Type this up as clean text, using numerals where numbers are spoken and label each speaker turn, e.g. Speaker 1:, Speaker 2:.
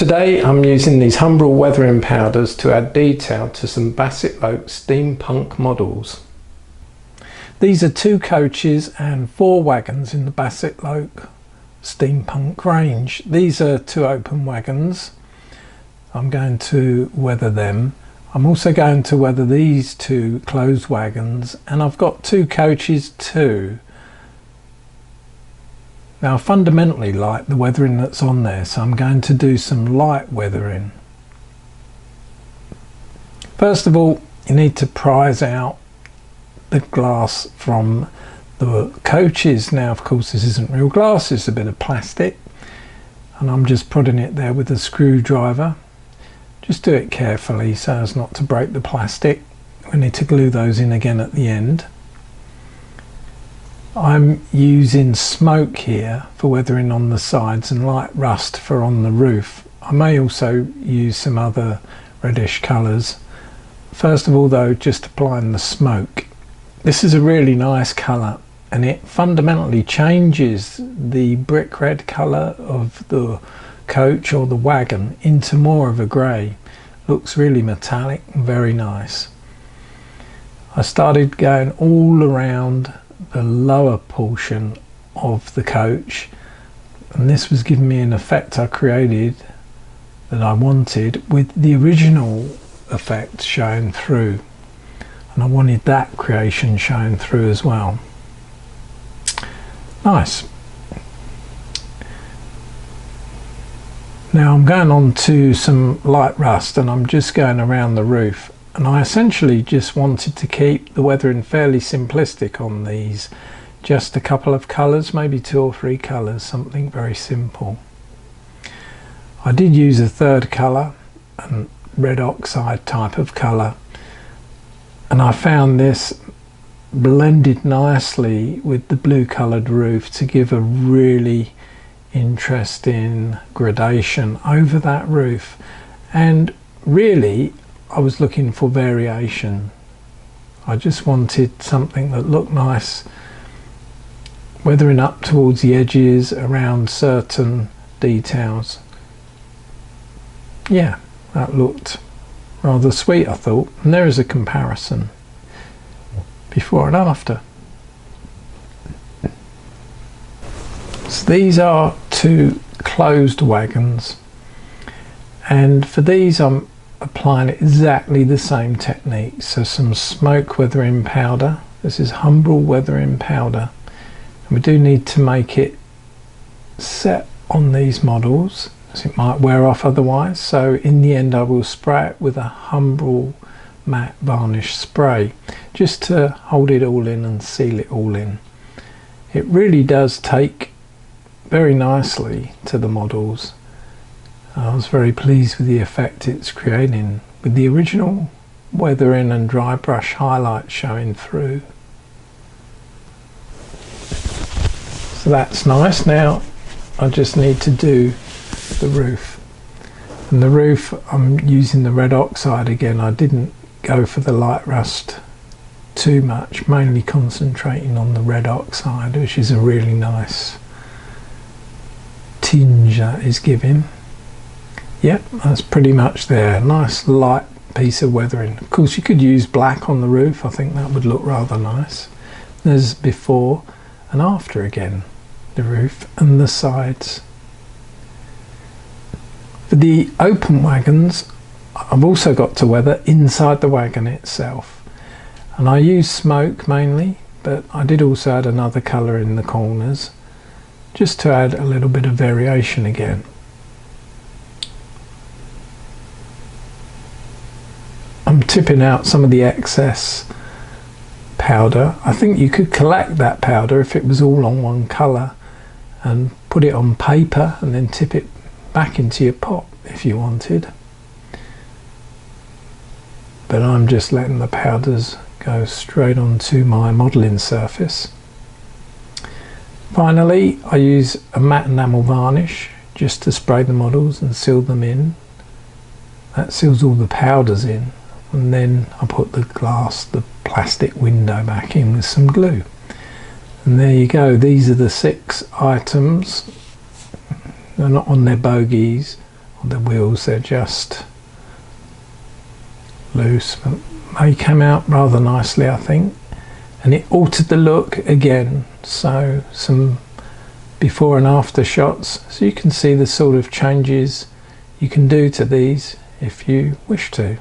Speaker 1: Today I'm using these Humbrol weathering powders to add detail to some Bassett-Lowke steampunk models. These are 2 coaches and 4 wagons in the Bassett-Lowke steampunk range. These are 2 open wagons. I'm going to weather them. I'm also going to weather these 2 closed wagons, and I've got 2 coaches too. Now I fundamentally like the weathering that's on there, so I'm going to do some light weathering. First of all, you need to prise out the glass from the coaches. Now of course this isn't real glass, it's a bit of plastic, and I'm just putting it there with a screwdriver. Just do it carefully so as not to break the plastic. We need to glue those in again at the end. I'm using smoke here for weathering on the sides and light rust for on the roof. I may also use some other reddish colours. First of all though, just applying the smoke. This is a really nice colour, and it fundamentally changes the brick red colour of the coach or the wagon into more of a grey. Looks really metallic and very nice. I started going all around the lower portion of the coach, and this was giving me an effect I created that I wanted, with the original effect showing through, and I wanted that creation showing through as well. Nice. Now I'm going on to some light rust, and I'm just going around the roof, and I essentially just wanted to keep the weathering fairly simplistic on these. Just a couple of colours, maybe 2 or 3 colours, something very simple. I did use a third colour, a red oxide type of colour, and I found this blended nicely with the blue coloured roof to give a really interesting gradation over that roof. And really I was looking for variation. I just wanted something that looked nice, weathering up towards the edges around certain details. Yeah, that looked rather sweet, I thought, and there is a comparison before and after. So these are 2 closed wagons, and for these I'm applying exactly the same technique. So some smoke weathering powder. This is Humbrol weathering powder, and we do need to make it set on these models as it might wear off otherwise. So in the end I will spray it with a Humbrol matte varnish spray just to hold it all in and seal it all in. It really does take very nicely to the models. I was very pleased with the effect it's creating, with the original weathering and dry brush highlights showing through. So that's nice. Now I just need to do the roof, and the roof I'm using the red oxide again. I didn't go for the light rust too much, mainly concentrating on the red oxide, which is a really nice tinge that is giving. Yep, that's pretty much there. Nice light piece of weathering. Of course you could use black on the roof. I think that would look rather nice. There's before and after again, the roof and the sides. For the open wagons, I've also got to weather inside the wagon itself, and I use smoke mainly, but I did also add another colour in the corners just to add a little bit of variation again. I'm tipping out some of the excess powder. I think you could collect that powder if it was all on one colour and put it on paper and then tip it back into your pot if you wanted. But I'm just letting the powders go straight onto my modelling surface. Finally, I use a matte enamel varnish just to spray the models and seal them in. That seals all the powders in, and then I put the glass, the plastic window back in with some glue. And there you go. These are the 6 items. They're not on their bogies The wheels, they're just loose, but they came out rather nicely, I think, and it altered the look again. So some before and after shots, so you can see the sort of changes you can do to these if you wish to.